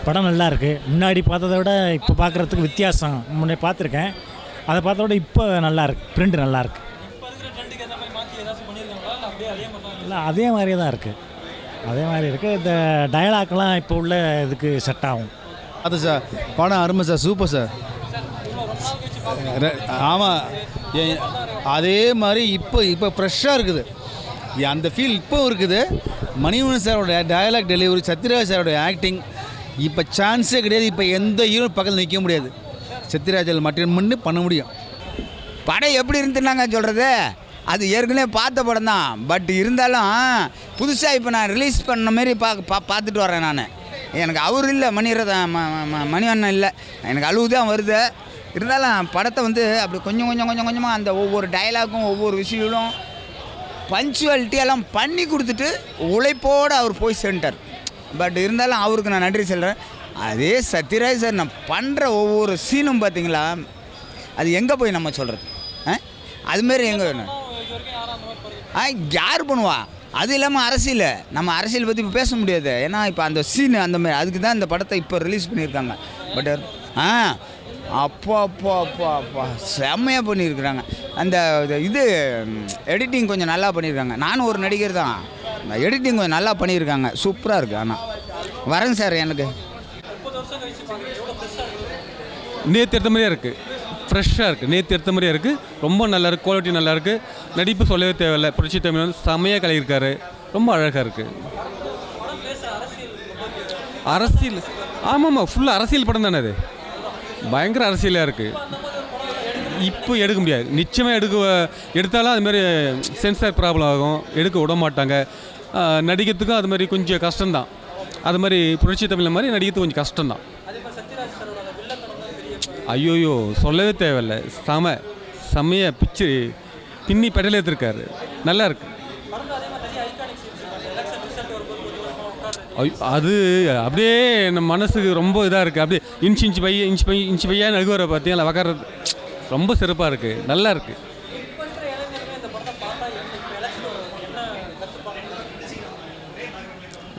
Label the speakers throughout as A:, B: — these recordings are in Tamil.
A: படம் நல்லா இருக்குது. முன்னாடி பார்த்ததை விட இப்போ பார்க்குறதுக்கு வித்தியாசம். முன்னே பார்த்துருக்கேன், அதை பார்த்தத விட இப்போ நல்லாயிருக்கு. பிரிண்ட் நல்லாயிருக்கு. இல்லை அதே மாதிரியே தான் இருக்குது. அதே மாதிரி இருக்குது. இந்த டயலாக்லாம் இப்போ உள்ள இதுக்கு செட் ஆகும்.
B: அது சார் படம் அருமை சார், சூப்பர் சார். ஆமாம், அதே மாதிரி இப்போ ஃப்ரெஷ்ஷாக இருக்குது. அந்த ஃபீல் இப்போ இருக்குது. மணிவண்ணன் சாரோட டயலாக் டெலிவரி, சத்யராஜ் சாரோட ஆக்டிங் இப்போ சான்ஸே கிடையாது. இப்போ எந்த ஹீரோ பக்கத்தில் நிற்க முடியாது. சத்யராஜில் மட்டும் பண்ண முடியும்.
C: படம் எப்படி இருந்துன்னாங்க சொல்கிறது, அது ஏற்கனவே பார்த்த படம் தான். பட் இருந்தாலும் புதுசாக இப்போ நான் ரிலீஸ் பண்ண மாரி பார்த்துட்டு வரேன் நான். எனக்கு அவர் இல்லை, மணிவண்ணன் இல்லை, எனக்கு அழுவு தான் வருது. இருந்தாலும் படத்தை வந்து அப்படி கொஞ்சமாக அந்த ஒவ்வொரு டயலாக்கும் ஒவ்வொரு விஷயங்களும் பஞ்சுவாலிட்டியெல்லாம் பண்ணி கொடுத்துட்டு உழைப்போடு அவர் போய் சேர்ந்துட்டார். பட் இருந்தாலும் அவருக்கு நான் நன்றி சொல்கிறேன். அதே சத்யராஜ் சார் நான் பண்ணுற ஒவ்வொரு சீனும் பார்த்தீங்களா, அது எங்கே போய் நம்ம சொல்கிறது? அதுமாரி எங்கே வேணும் யார் பண்ணுவா? அது இல்லாமல் அரசியல், நம்ம அரசியல் பற்றி இப்போ பேச முடியாது. ஏன்னா இப்போ அந்த சீனு அந்த மாதிரி, அதுக்கு தான் இந்த படத்தை இப்போ ரிலீஸ் பண்ணியிருக்காங்க. பட் அப்பா செம்மையாக பண்ணியிருக்கிறாங்க. அந்த இது எடிட்டிங் கொஞ்சம் நல்லா பண்ணியிருக்காங்க. நானும் ஒரு நடிகர் தான், எடிட்டிங் கொஞ்சம் நல்லா பண்ணியிருக்காங்க, சூப்பராக இருக்குது. ஆனால் வரேங்க சார். எனக்கு
D: நேற்று எடுத்த மாதிரியே இருக்குது, ஃப்ரெஷ்ஷாக இருக்குது. நேற்று எடுத்த மாதிரியே இருக்குது. ரொம்ப நல்லாயிருக்கு, குவாலிட்டி நல்லாயிருக்கு. நடிப்பு சொல்லவே தேவையில்லை. புரட்சி தமிழ் செம்மையாக கலையிருக்காரு, ரொம்ப அழகாக இருக்குது. அரசியல், ஆமாம்மா, ஃபுல்லாக அரசியல் படம் தானே அது. பயங்கர அரசியலாக இருக்குது. இப்போ எடுக்க முடியாது, நிச்சயமாக எடுத்தாலும் அதுமாரி சென்சார் ப்ராப்ளம் ஆகும், எடுக்க விட மாட்டாங்க. நடிக்கிறதுக்கும் அது மாதிரி கொஞ்சம் கஷ்டம்தான். அது மாதிரி புரட்சி தமிழ் மாதிரி நடிக்கிறதுக்கு கொஞ்சம் கஷ்டம்தான். ஐயோயோ சொல்லவே தேவையில்லை. செம்மையாக பிச்சு பின்னி பெடல் எடுத்துருக்காரு, நல்லா இருக்கு. அது அப்படியே நம்ம மனசுக்கு ரொம்ப இதாக இருக்குது. அப்படியே இன்ச்சு பையா நழுவுற பார்த்தீங்களா, உக்கார ரொம்ப சிறப்பாக இருக்குது, நல்லா இருக்குது.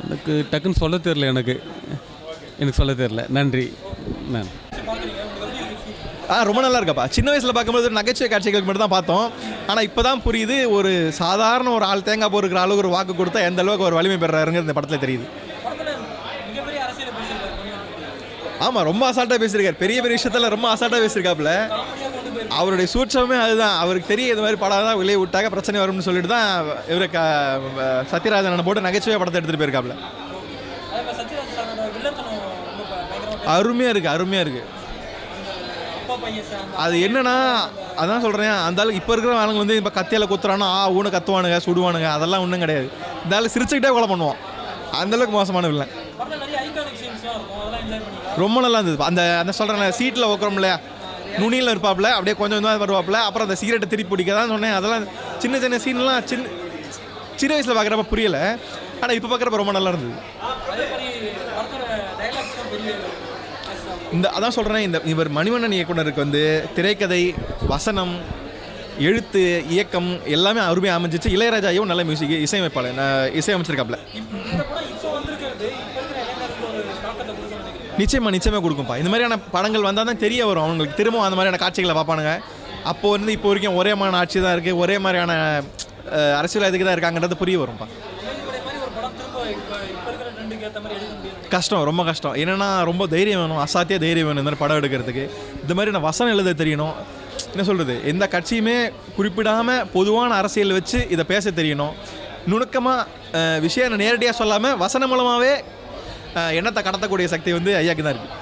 D: எனக்கு டக்குன்னு சொல்ல தெரில, எனக்கு சொல்ல தெரில. நன்றி. நான்
E: ரொம்ப நல்லா இருக்கப்பா. சின்ன வயசில் பார்க்கும்போது நகைச்சுவை காட்சிகளுக்கு மட்டும் தான் பார்த்தோம். ஆனால் இப்போ தான் புரியுது, ஒரு சாதாரண ஒரு ஆள் தேங்காய் போடுற அளவுக்கு ஒரு வாக்கு கொடுத்தா எந்த அளவுக்கு ஒரு வலிமை பெறாருங்க இந்த படத்தில் தெரியுது. ஆமாம், ரொம்ப அசால்ட்டாக பேசியிருக்காரு. பெரிய விஷயத்தில் ரொம்ப அசால்ட்டாக பேசியிருக்காப்புல. அவருடைய சூட்சமே அதுதான். அவருக்கு தெரியும் இது மாதிரி படம் தான் வெளியே விட்டாக்க பிரச்சனை வரும்னு சொல்லிட்டு தான் இவரை சத்யராஜனை போட்டு நகைச்சுவை படத்தை எடுத்துகிட்டு போயிருக்காப்புல. அருமையாக இருக்குது. அது என்னன்னா, அதான் சொல்கிறேன், அந்த ஆளுக்கு இப்போ இருக்கிற ஆளுங்க வந்து இப்போ கத்தியால் குத்துறானோ ஊனை கத்துவானுங்க, சுடுவானுங்க, அதெல்லாம் ஒன்றும் கிடையாது. இந்த ஆள் சிரிச்சுக்கிட்டே கொலை பண்ணுவான். அந்தளவுக்கு மோசமான இல்லை. ரொம்ப நல்லா இருந்தது. அந்த சொல்கிறேன், சீட்டில் உட்காரோம் இல்லையா, நுனியில் இருப்பாப்புல, அப்படியே கொஞ்சம் கொஞ்சமாக வருவாப்புல, அப்புறம் அந்த சிகரெட்டை திருப்பி பிடிக்க தான் சொன்னேன். அதெல்லாம் சின்ன சீன்லாம் சின்ன வயசில் பார்க்குறப்ப புரியலை, ஆனால் இப்போ பார்க்குறப்ப ரொம்ப நல்லா இருந்தது. அதான் சொல்கிறேன், இவர் மணிவண்ணன் இயக்குனருக்கு வந்து திரைக்கதை, வசனம், எழுத்து, இயக்கம் எல்லாமே அருமையாக அமைஞ்சிச்சு. இளையராஜாவும் நல்ல மியூசிக் இசையமைச்சிருக்காப்புல. நிச்சயமாக கொடுக்கும்ப்பா. இந்த மாதிரியான படங்கள் வந்தால் தான் தெரிய வரும் அவங்களுக்கு. திரும்பவும் அந்த மாதிரியான காட்சிகளை பார்ப்பானுங்க. அப்போது வந்து இப்போ வரைக்கும் ஒரே மாதிரியான ஆட்சி தான் இருக்குது, ஒரே மாதிரியான அரசியல் இதுக்கு தான் இருக்காங்கன்றது புரிய வரும்ப்பா. கஷ்டம், ரொம்ப கஷ்டம். என்னென்னா ரொம்ப தைரியம் வேணும், அசாத்திய தைரியம் வேணும் இந்த மாதிரி படம் எடுக்கிறதுக்கு. இந்த மாதிரி நான் வசனம் எழுத தெரியணும். என்ன சொல்கிறது, எந்த கட்சியுமே குறிப்பிடாமல் பொதுவான அரசியல் வச்சு இதை பேச தெரியணும். நுணுக்கமாக விஷயம் நேரடியாக சொல்லாமல் வசனம் மூலமாகவே எண்ணத்தை கடத்தக்கூடிய சக்தி வந்து ஐயாக்கு தான் இருக்குது.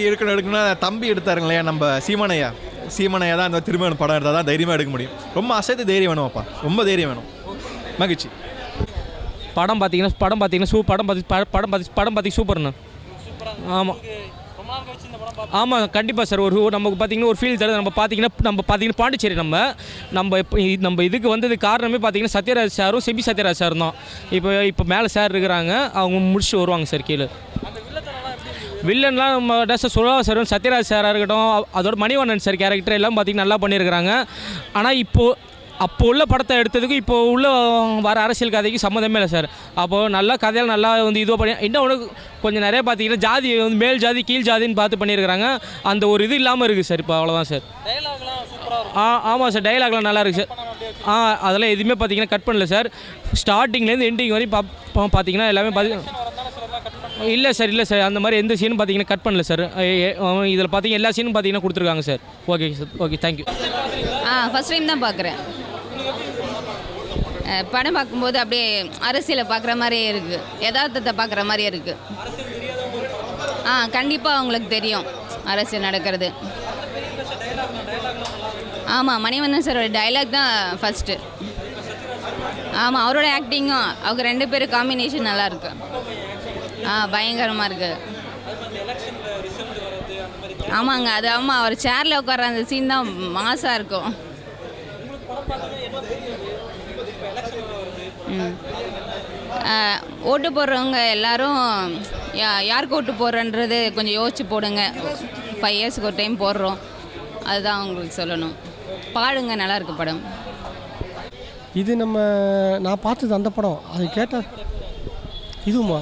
E: எடுக்கணும் தம்பி எடுத்தாருங்களே நம்ம சீமானையா தான் அந்த திரும்ப படம் எடுத்தால் தான் தைரியமாக எடுக்க முடியும். ரொம்ப அசைத்து தைரியம் வேணும்ப்பா, ரொம்ப தைரியம் வேணும். மகிழ்ச்சி.
F: படம் பார்த்தீங்கன்னா சூப்பர்ண்ணா. ஆமாம் கண்டிப்பாக சார். நமக்கு பார்த்தீங்கன்னா ஒரு ஃபீல் தருது. நம்ம பார்த்தீங்கன்னா பாண்டிச்சேரி நம்ம இதுக்கு வந்தது காரணமே பார்த்தீங்கன்னா சத்யராஜ் சாரும் செபி சத்யராஜ் சாரும் தான். இப்போ மேலே சார் இருக்கிறாங்க, அவங்க முடிச்சுட்டு வருவாங்க சார் கீழே. வில்லன்லாம் நம்ம டேரக்டர் சுலா சார், சத்யராஜ் சாராக இருக்கட்டும், அதோட மணிவண்ணன் சார் கேரக்டர் எல்லாம் பார்த்திங்கன்னா நல்லா பண்ணியிருக்கிறாங்க. ஆனால் இப்போது அப்போ உள்ள படத்தை எடுத்ததுக்கும் இப்போ உள்ள வர அரசியல் கதைக்கு சம்மந்தமே இல்லை சார். அப்போது நல்லா கதையில் நல்லா வந்து இதுவாக பண்ணி இன்னொன்று கொஞ்சம் நிறைய பார்த்தீங்கன்னா ஜாதி வந்து மேல் ஜாதி கீழ் ஜாதின்னு பார்த்து பண்ணியிருக்கிறாங்க. அந்த ஒரு இது இல்லாமல் இருக்குது சார். இப்போ அவ்வளோதான் சார். ஆமாம் சார், டைலாக்லாம் நல்லா இருக்குது சார். அதெல்லாம் எதுவுமே பார்த்தீங்கன்னா கட் பண்ணல சார். ஸ்டார்டிங்லேருந்து எண்டிங் வரையும் பார்த்தீங்கன்னா எல்லாமே இல்லை சார் அந்த மாதிரி எந்த சீனும் பார்த்தீங்கன்னா கட் பண்ணல சார். இதில் பார்த்தீங்கன்னா எல்லா சீனும் பார்த்தீங்கன்னா கொடுத்துருக்காங்க sir. Okay sir, okay, thank you.
G: First time தான் பார்க்குறேன். படம் பார்க்கும்போது அப்படியே அரசியலை பார்க்குற மாதிரியே இருக்குது, யதார்த்தத்தை பார்க்குற மாதிரியே இருக்குது. கண்டிப்பாக அவங்களுக்கு தெரியும் அரசியல் நடக்கிறது. ஆமாம், மணிவண்ணன் சாரோட டைலாக் தான் ஃபஸ்ட்டு. ஆமாம், அவரோட ஆக்டிங்கும் அவங்க 2 பேரும் காம்பினேஷன் நல்லாயிருக்கு. பயங்கரமாக இருக்குது. ஆமாங்க, அது ஆமாம், அவர் சேரில் உட்கார அந்த சீன் தான் மாசாக இருக்கும். ஓட்டு போடுறவங்க எல்லாரும் யாருக்கு ஓட்டு போடுறன்றது கொஞ்சம் யோசிச்சு போடுங்க. 5 இயர்ஸுக்கு ஒரு டைம் போடுறோம், அதுதான் உங்களுக்கு சொல்லணும். பாடுங்க, நல்லாயிருக்கு படம்.
H: இது நான் பார்த்தது அந்த படம். அது கேட்டால் இதுவுமா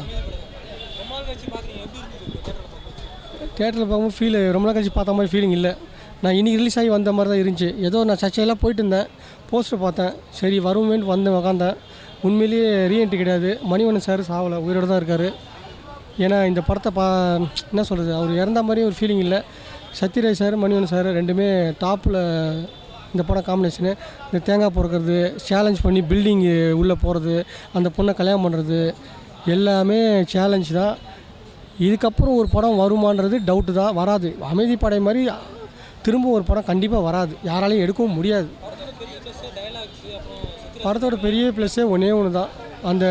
H: தேட்டரில் பார்க்கும்போது ஃபீல் ரொம்ப நாள் கழிச்சு பார்த்த மாதிரி ஃபீலிங் இல்லை. நான் இன்றைக்கி ரிலீஸ் ஆகி வந்த மாதிரி தான் இருந்துச்சு. ஏதோ நான் சர்ச்சையெல்லாம் போயிட்டு இருந்தேன், போஸ்டர் பார்த்தேன், சரி வருவேன்ட்டு வந்தேன், உக்காந்தேன். உண்மையிலேயே ரீஎன்ட்ரி கிடையாது. மணிவண்ணன் சார் சாவலை, உயிரோடு தான் இருக்கார். ஏன்னா இந்த படத்தை என்ன சொல்கிறது, அவர் இறந்த மாதிரி ஒரு ஃபீலிங் இல்லை. சத்யராஜ் சார், மணிவண்ணன் சார் 2மே டாப்பில் இந்த படம் காம்பினேஷனு. இந்த தேங்காய் பொறுக்கிறது, சேலஞ்ச் பண்ணி பில்டிங்கு உள்ளே போகிறது, அந்த பொண்ணை கல்யாணம் பண்ணுறது, எல்லாமே சேலஞ்ச் தான். இதுக்கப்புறம் ஒரு படம் வருமானது டவுட்டு தான். வராது. அமைதி படை மாதிரி திரும்ப ஒரு படம் கண்டிப்பாக வராது, யாராலையும் எடுக்கவும் முடியாது. படத்தோட பெரிய ப்ளஸ்ஸே ஒன்று தான், அந்த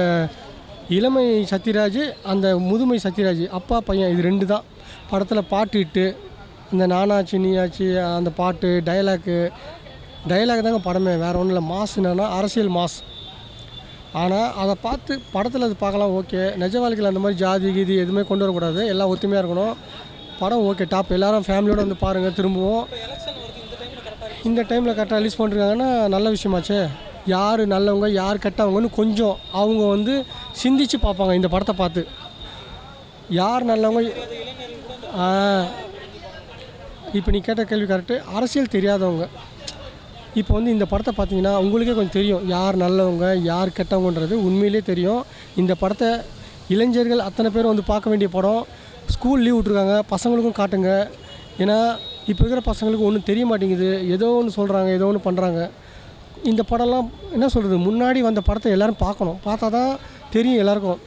H: இளமை சத்யராஜ், அந்த முதுமை சத்யராஜ், அப்பா பையன், இது 2 தான். படத்தில் பாட்டு இட்டு அந்த நானாச்சு நீயாச்சு அந்த பாட்டு டைலாக் தாங்க படமே, வேறு ஒன்றும் இல்லை. மாஸ் என்னன்னா அரசியல் மாஸ். ஆனால் அதை பார்த்து படத்தில் அது பார்க்கலாம், ஓகே. நிஜ வாழ்க்கையில் அந்த மாதிரி ஜாதி கீதி எதுவுமே கொண்டு வரக்கூடாது, எல்லாம் ஒத்துமையாக இருக்கணும். படம் ஓகே, டாப். எல்லோரும் ஃபேமிலியோடு வந்து பாருங்கள். திரும்பவும் இந்த டைமில் கரெக்டாக ரிலீஸ் பண்ணிருக்காங்கன்னா நல்ல விஷயமாச்சே. யார் நல்லவங்க யார் கெட்டவங்கன்னு கொஞ்சம் அவங்க வந்து சிந்திச்சு பார்ப்பாங்க இந்த படத்தை பார்த்து. யார் நல்லவங்க. இப்போ நீ கேட்ட கேள்வி கரெக்டு. அரசியல் தெரியாதவங்க இப்போ வந்து இந்த படத்தை பார்த்தீங்கன்னா உங்களுக்கே கொஞ்சம் தெரியும் யார் நல்லவங்க யார் கெட்டவங்கன்றது உண்மையிலே தெரியும். இந்த படத்தை இளைஞர்கள் அத்தனை பேரும் வந்து பார்க்க வேண்டிய படம். ஸ்கூல் லீவ் விட்ருக்காங்க, பசங்களுக்கும் காட்டுங்க. ஏன்னா இப்போ இருக்கிற பசங்களுக்கு ஒன்றும் தெரிய மாட்டேங்குது, ஏதோ ஒன்று சொல்கிறாங்க, ஏதோ ஒன்று பண்ணுறாங்க. இந்த படம்லாம் என்ன சொல்கிறது, முன்னாடி வந்த படத்தை எல்லோரும் பார்க்கணும், பார்த்தா தான் தெரியும் எல்லாருக்கும்.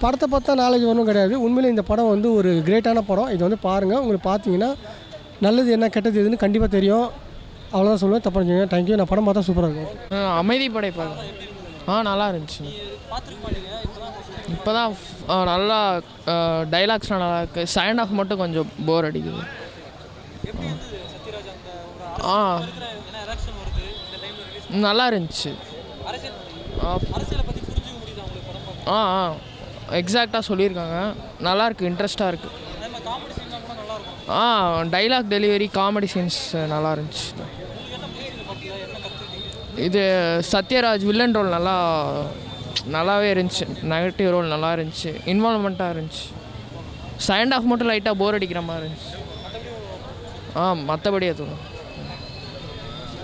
H: படத்தை பார்த்தா நாலேஜ் ஒன்றும் கிடையாது. உண்மையிலே இந்த படம் வந்து ஒரு கிரேட்டான படம். இது வந்து பாருங்கள், உங்களுக்கு பார்த்தீங்கன்னா நல்லது என்ன கெட்டது எதுன்னு கண்டிப்பாக தெரியும். அவ்வளோதான் சொல்லுவேன், தப்பு நினைச்சுங்க. தேங்க்யூ. நான் படம் பார்த்தா சூப்பராக இருக்கும்.
I: அமைதி படை பார்க்க நல்லா இருந்துச்சு. இப்போ தான் நல்லா டைலாக்ஸ்லாம் நல்லா இருக்குது. செகண்ட் ஹாஃப் மட்டும் கொஞ்சம் போர் அடிக்குது. நல்லா இருந்துச்சு. எக்ஸாக்டாக சொல்லியிருக்காங்க. நல்லாயிருக்கு, இன்ட்ரெஸ்டாக இருக்குது. டைலாக் டெலிவரி காமெடி சீன்ஸ் நல்லா இருந்துச்சு. இது சத்யராஜ் வில்லன் ரோல் நல்லாவே இருந்துச்சு. நெகட்டிவ் ரோல் நல்லா இருந்துச்சு, இன்வால்வ்மெண்ட்டாக இருந்துச்சு. செகண்ட் ஹாஃப் மட்டும் லைட்டாக போர் அடிக்கிற மாதிரி இருந்துச்சு. மற்றபடி அது